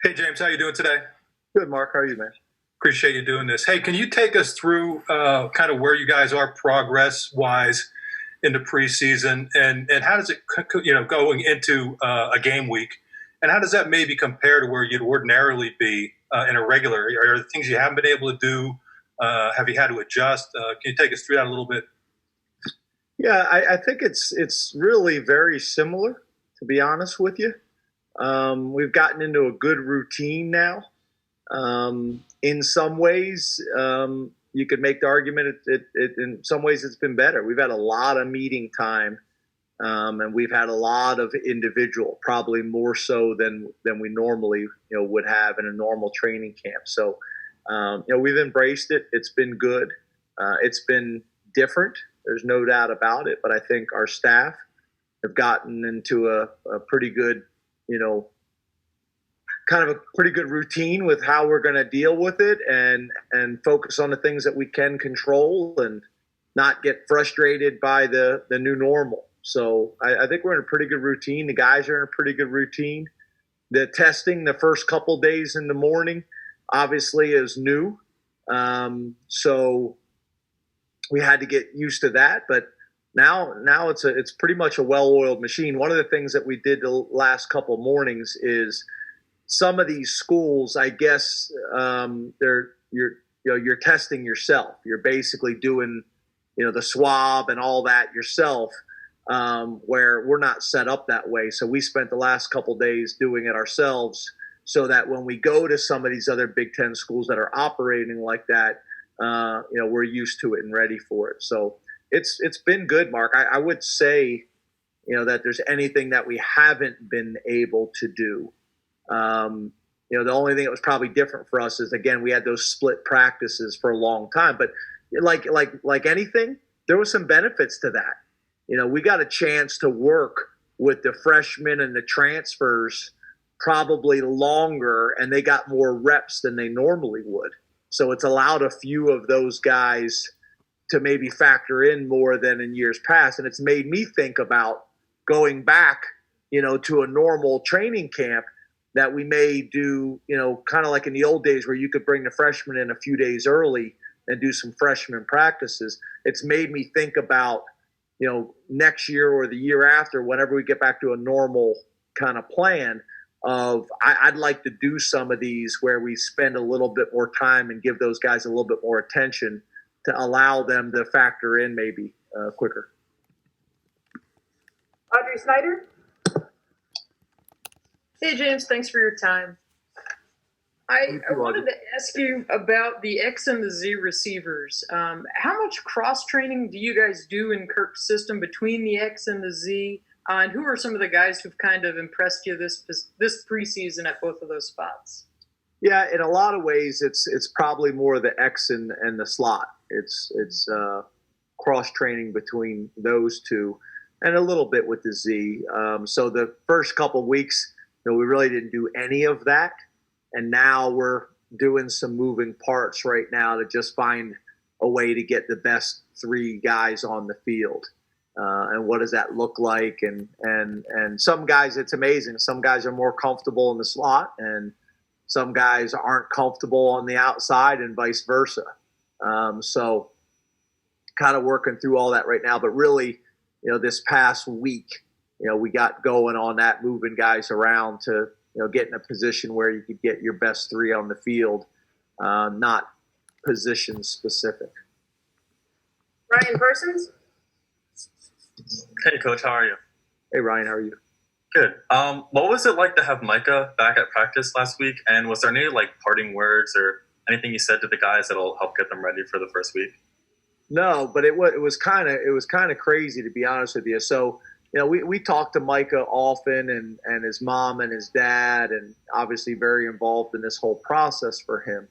Hey James, how you doing today? Good, Mark. How are you, man? Appreciate you doing this. Hey, can you take us through kind of where you guys are progress wise in the preseason, and how does it going into a game week, and how does that maybe compare to where you'd ordinarily be in a regular? Are there things you haven't been able to do? Have you had to adjust? Can you take us through that a little bit? Yeah, I think it's really very similar, to be honest with you. We've gotten into a good routine now. In some ways, you could make the argument in some ways it's been better. We've had a lot of meeting time, and we've had a lot of individual, probably more so than we normally would have in a normal training camp. So we've embraced it. It's been good. It's been different. There's no doubt about it. But I think our staff have gotten into a pretty good, kind of a pretty good routine with how we're going to deal with it and focus on the things that we can control and not get frustrated by the new normal. So I think we're in a pretty good routine. The guys are in a pretty good routine. The testing the first couple days in the morning obviously is new. So we had to get used to that, but now it's pretty much a well-oiled machine. One of the things that we did the last couple mornings is some of these schools, I guess, you're testing yourself. You're basically doing the swab and all that yourself, where we're not set up that way. So we spent the last couple days doing it ourselves, so that when we go to some of these other Big Ten schools that are operating like that, we're used to it and ready for it. So it's been good, Mark. I would say, that there's anything that we haven't been able to do. The only thing that was probably different for us is, again, we had those split practices for a long time. But like anything, there was some benefits to that. We got a chance to work with the freshmen and the transfers probably longer, and they got more reps than they normally would. So it's allowed a few of those guys to maybe factor in more than in years past. And it's made me think about going back, to a normal training camp that we may do, kind of like in the old days where you could bring the freshmen in a few days early and do some freshman practices. It's made me think about, next year or the year after, whenever we get back to a normal kind of plan of I'd like to do some of these where we spend a little bit more time and give those guys a little bit more attention to allow them to factor in maybe quicker. Audrey Snyder. Hey, James, thanks for your time. I wanted to ask you about the X and the Z receivers. How much cross-training do you guys do in Kirk's system between the X and the Z? And who are some of the guys who've kind of impressed you this preseason at both of those spots? Yeah, in a lot of ways, it's probably more the X and the slot. It's cross training between those two, and a little bit with the Z. So the first couple weeks, we really didn't do any of that, and now we're doing some moving parts right now to just find a way to get the best three guys on the field. And what does that look like? And some guys, it's amazing. Some guys are more comfortable in the slot, and some guys aren't comfortable on the outside, and vice versa. So kind of working through all that right now. But really, this past week, we got going on that, moving guys around to, get in a position where you could get your best three on the field, not position specific. Ryan Parsons? Hey, Coach, how are you? Hey, Ryan, how are you? Good. What was it like to have Micah back at practice last week? And was there any parting words or anything you said to the guys that'll help get them ready for the first week? No, but it was kind of crazy, to be honest with you. So we talked to Micah often, and his mom and his dad, and obviously very involved in this whole process for him.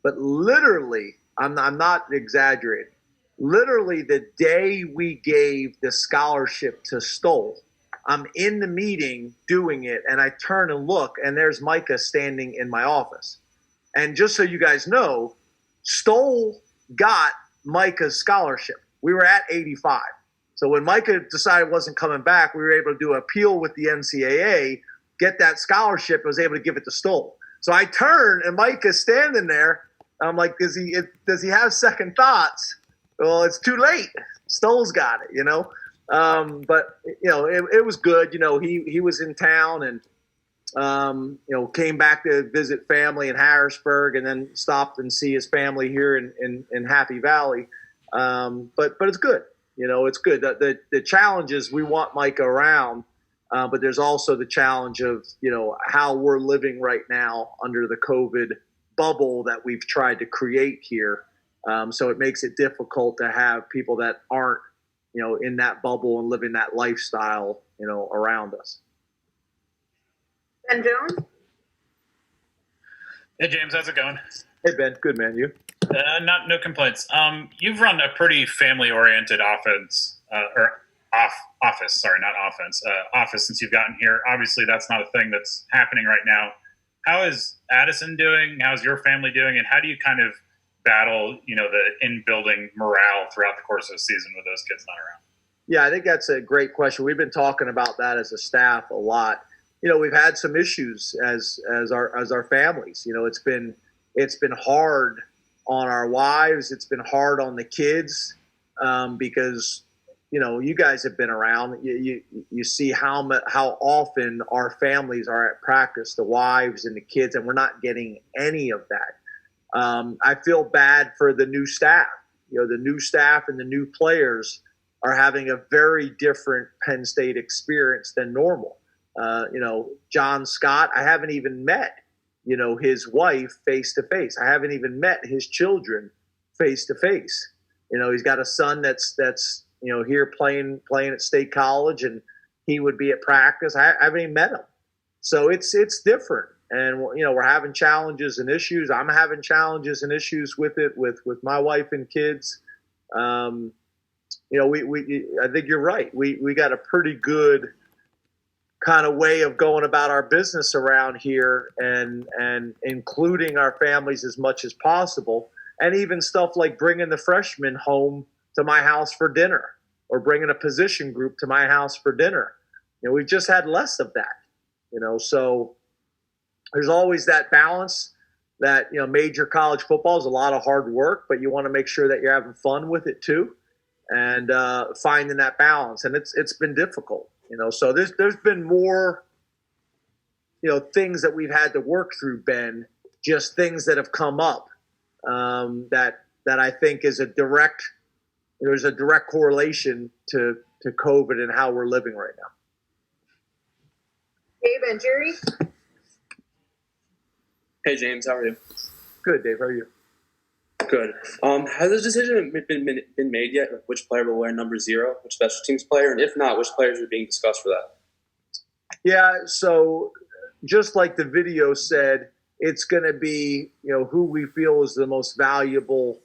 But literally, I'm not exaggerating. Literally, the day we gave the scholarship to Stoll, I'm in the meeting doing it, and I turn and look, and there's Micah standing in my office. And just so you guys know, Stoll got Micah's scholarship. We were at 85. So when Micah decided wasn't coming back, we were able to do an appeal with the NCAA, get that scholarship, and was able to give it to Stoll. So I turn, and Mike is standing there. I'm like, does he have second thoughts? Well, it's too late. Stoll's got it, you know. But it was good. You know, he was in town and came back to visit family in Harrisburg, and then stopped and see his family here in Happy Valley. But it's good. You know, it's good. The challenge is we want Micah around, but there's also the challenge of how we're living right now under the COVID bubble that we've tried to create here. So it makes it difficult to have people that aren't in that bubble and living that lifestyle around us. Ben Jones? Hey, James, how's it going? Hey, Ben. Good, man. You? No complaints. You've run a pretty family-oriented office since you've gotten here. Obviously, that's not a thing that's happening right now. How is Addison doing? How's your family doing? And how do you kind of battle, the in-building morale throughout the course of the season with those kids not around? Yeah, I think that's a great question. We've been talking about that as a staff a lot. We've had some issues as our families. It's been hard on our wives. It's been hard on the kids because you guys have been around. You see how often our families are at practice, the wives and the kids, and we're not getting any of that. I feel bad for the new staff. The new staff and the new players are having a very different Penn State experience than normal. John Scott, I haven't even met, his wife face to face. I haven't even met his children face to face. He's got a son that's here playing at State College, and he would be at practice. I haven't even met him. So it's different. And, we're having challenges and issues. I'm having challenges and issues with it with my wife and kids. I think you're right. We got a pretty good kind of way of going about our business around here and including our families as much as possible. And even stuff like bringing the freshmen home to my house for dinner or bringing a position group to my house for dinner. We've just had less of that, so there's always that balance that, major college football is a lot of hard work, but you want to make sure that you're having fun with it too, and finding that balance. And it's been difficult, so there's been more, things that we've had to work through, Ben, just things that have come up that I think is there's a direct correlation to COVID and how we're living right now. Dave and Jerry? Hey, James, how are you? Good, Dave. How are you? Good. Has the decision been made yet? Which player will wear number 0? Which special teams player? And if not, which players are being discussed for that? Yeah, so just like the video said, it's going to be, who we feel is the most valuable,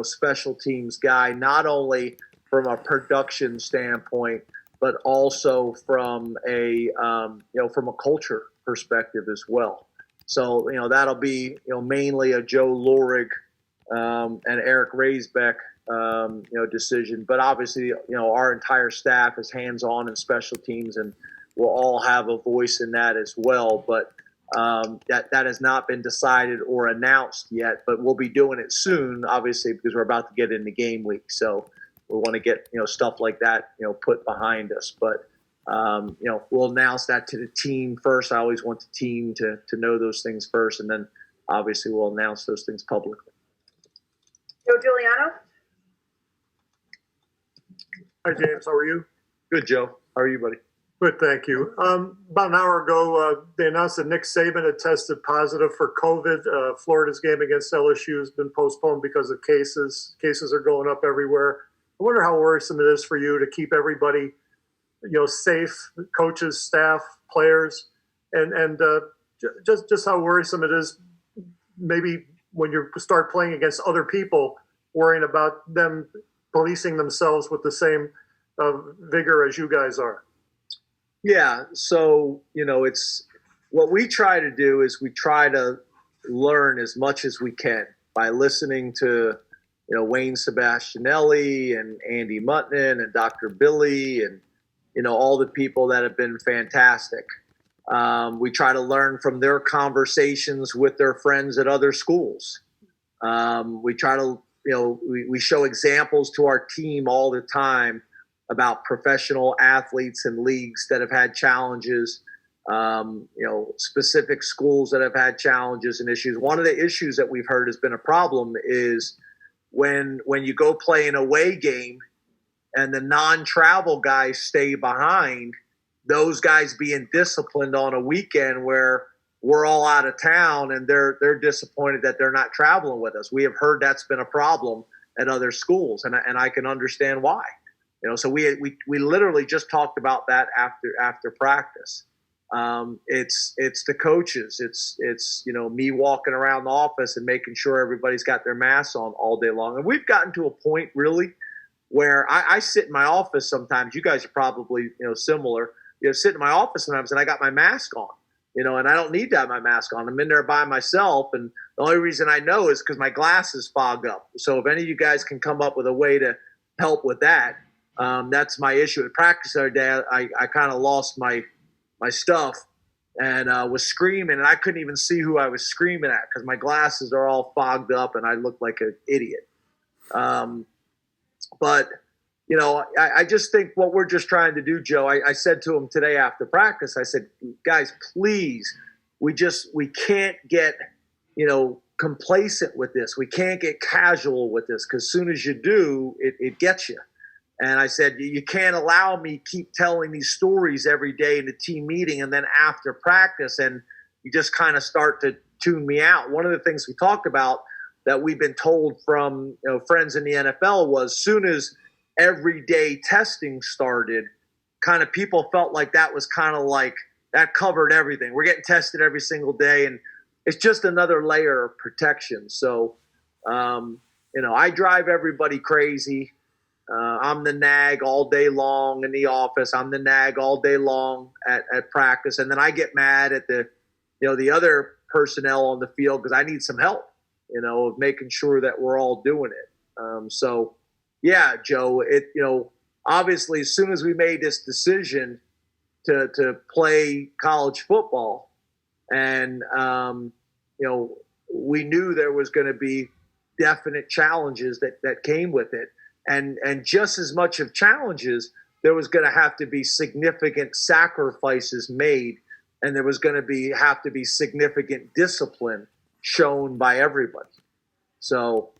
special teams guy, not only from a production standpoint, but also from a culture perspective as well. So, that'll be, mainly a Joe Lorig and Eric Raisbeck, decision. But obviously, our entire staff is hands-on in special teams, and we'll all have a voice in that as well. But that has not been decided or announced yet, but we'll be doing it soon, obviously, because we're about to get into game week. So we want to get, stuff like that, put behind us. But we'll announce that to the team first. I always want the team to know those things first, and then obviously we'll announce those things publicly. Joe Giuliano? Hi, James. How are you? Good, Joe. How are you, buddy? Good, thank you. About an hour ago, they announced that Nick Saban had tested positive for COVID. Florida's game against LSU has been postponed because of cases. Cases are going up everywhere. I wonder how worrisome it is for you to keep everybody, safe, coaches, staff, players, and just how worrisome it is maybe when you start playing against other people, worrying about them policing themselves with the same vigor as you guys are. Yeah, so, it's what we try to do is we try to learn as much as we can by listening to, Wayne Sebastianelli and Andy Mutton and Dr. Billy and, all the people that have been fantastic. We try to learn from their conversations with their friends at other schools. We try to, we show examples to our team all the time about professional athletes and leagues that have had challenges, specific schools that have had challenges and issues. One of the issues that we've heard has been a problem is when you go play an away game and the non-travel guys stay behind, those guys being disciplined on a weekend where we're all out of town and they're disappointed that they're not traveling with us. We have heard that's been a problem at other schools, and I can understand why. So we literally just talked about that after practice. It's the coaches. It's me walking around the office and making sure everybody's got their masks on all day long. And we've gotten to a point really where I sit in my office sometimes. You guys are probably similar. Sit in my office sometimes and I got my mask on. And I don't need to have my mask on. I'm in there by myself, and the only reason I know is because my glasses fog up. So if any of you guys can come up with a way to help with that, that's my issue. At practice the other day, I kind of lost my stuff and was screaming, and I couldn't even see who I was screaming at because my glasses are all fogged up and I look like an idiot. But I just think what we're just trying to do, Joe, I said to him today after practice, I said, guys, please, we can't get, complacent with this. We can't get casual with this, because as soon as you do, it gets you. And I said, you can't allow me keep telling these stories every day in the team meeting and then after practice, and you just kind of start to tune me out. One of the things we talked about that we've been told from friends in the NFL was soon as everyday testing started, kind of people felt like that was kind of like that covered everything. We're getting tested every single day, and it's just another layer of protection. So, I drive everybody crazy. I'm the nag all day long in the office. I'm the nag all day long at practice, and then I get mad at the other personnel on the field because I need some help, of making sure that we're all doing it. Yeah, Joe, obviously as soon as we made this decision to play college football, and, we knew there was going to be definite challenges that came with it. And just as much of challenges, there was going to have to be significant sacrifices made, and there was going to have to be significant discipline shown by everybody. So,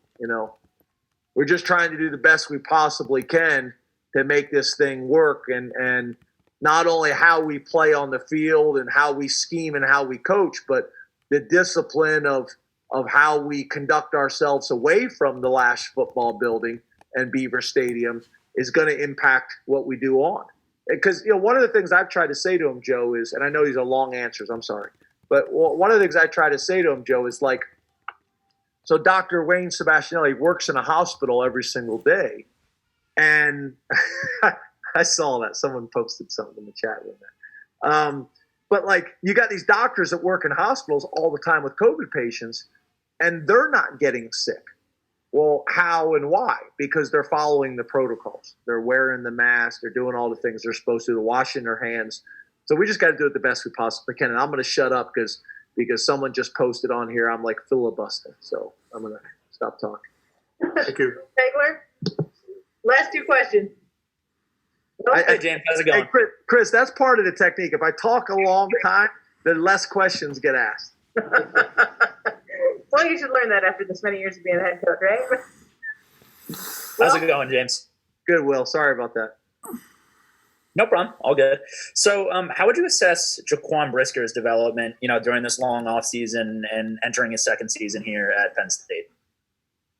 we're just trying to do the best we possibly can to make this thing work, and not only how we play on the field and how we scheme and how we coach, but the discipline of how we conduct ourselves away from the Lash football building and Beaver Stadium is going to impact what we do on. Because, one of the things I've tried to say to him, Joe, is, and I know these are long answers, I'm sorry, but one of the things I try to say to him, Joe, is like, so Dr. Wayne Sebastianelli works in a hospital every single day. And I saw that. Someone posted something in the chat with that. But like, you got these doctors that work in hospitals all the time with COVID patients, and they're not getting sick. Well, how and why? Because they're following the protocols. They're wearing the mask. They're doing all the things they're supposed to. They're washing their hands. So we just got to do it the best we possibly can. And I'm going to shut up because someone just posted on here, I'm like filibustering. So I'm going to stop talking. Thank you. Taylor, last two questions. Hey, James, how's it going? Hey, Chris, that's part of the technique. If I talk a long time, then less questions get asked. Well, you should learn that after this many years of being a head coach, right? How's it going, James? Good, Will. Sorry about that. No problem. All good. So how would you assess Jaquan Brisker's development, during this long offseason and entering his second season here at Penn State?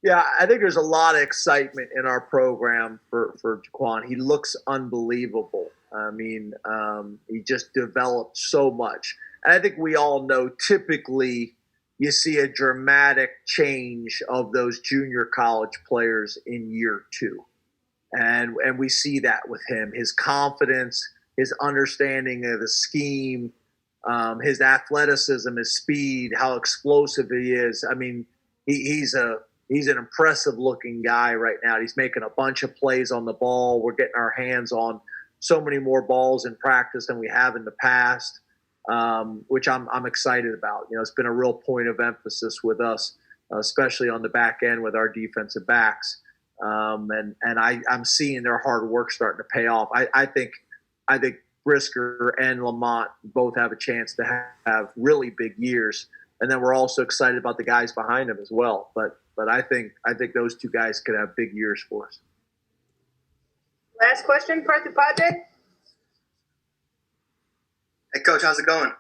Yeah, I think there's a lot of excitement in our program for Jaquan. He looks unbelievable. I mean, he just developed so much. And I think we all know typically you see a dramatic change of those junior college players in year two. And we see that with him, his confidence, his understanding of the scheme, his athleticism, his speed, how explosive he is. I mean, he's an impressive looking guy right now. He's making a bunch of plays on the ball. We're getting our hands on so many more balls in practice than we have in the past. which I'm excited about. It's been a real point of emphasis with us, especially on the back end with our defensive backs. And I'm seeing their hard work starting to pay off. I think Brisker and Lamont both have a chance to have really big years. And then we're also excited about the guys behind them as well. But I think those two guys could have big years for us. Last question, Parth Padre. Hey, Coach, how's it going?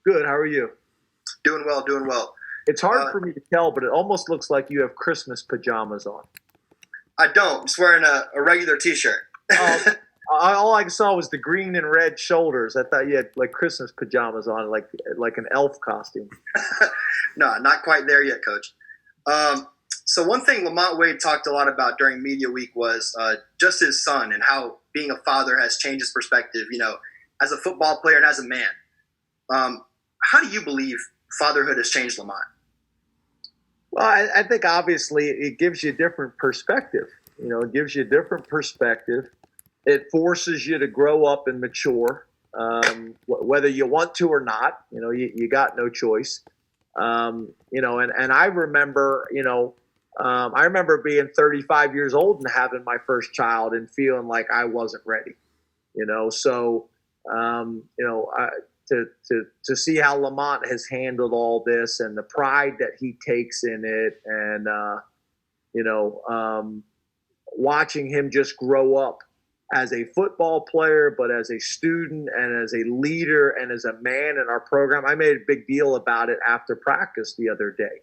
Good. How are you? Doing well, doing well. It's hard for me to tell, but it almost looks like you have Christmas pajamas on. I don't. I'm just wearing a regular T-shirt. All I saw was the green and red shoulders. I thought you had like Christmas pajamas on, like an elf costume. No, not quite there yet, Coach. So one thing Lamont Wade talked a lot about during media week was just his son and how being a father has changed his perspective, as a football player and as a man. How do you believe fatherhood has changed Lamont? Well, I think obviously it gives you a different perspective. It gives you a different perspective. It forces you to grow up and mature, whether you want to or not. You got no choice. And I remember, I remember being 35 years old and having my first child and feeling like I wasn't ready. So to see how Lamont has handled all this and the pride that he takes in it, and watching him just grow up as a football player, but as a student and as a leader and as a man in our program. I made a big deal about it after practice the other day.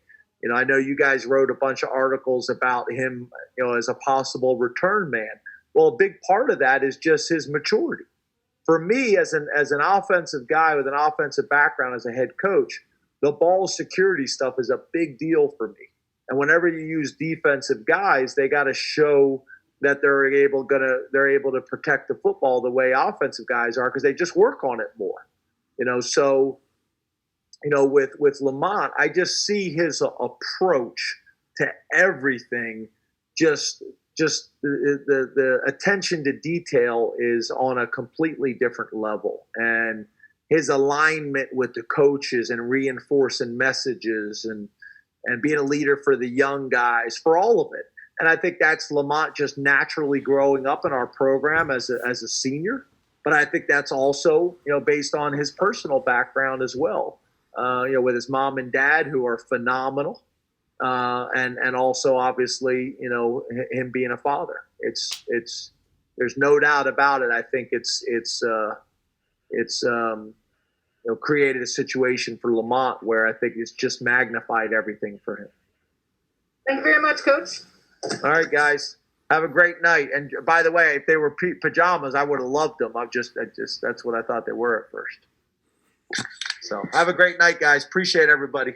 I know you guys wrote a bunch of articles about him, as a possible return man. Well, a big part of that is just his maturity. For me, as an offensive guy with an offensive background as a head coach, the ball security stuff is a big deal for me. And whenever you use defensive guys, they got to show that they're able to protect the football the way offensive guys are, because they just work on it more. So with Lamont, I just see his approach to everything, just the attention to detail is on a completely different level, and his alignment with the coaches and reinforcing messages and being a leader for the young guys, for all of it. And I think that's Lamont just naturally growing up in our program as a senior. But I think that's also, based on his personal background as well, with his mom and dad, who are phenomenal. And also obviously, him being a father. There's no doubt about it. I think it's created a situation for Lamont where I think it's just magnified everything for him. Thank you very much, Coach. All right, guys. Have a great night. And by the way, if they were pajamas, I would have loved them. That's what I thought they were at first. So have a great night, guys. Appreciate everybody.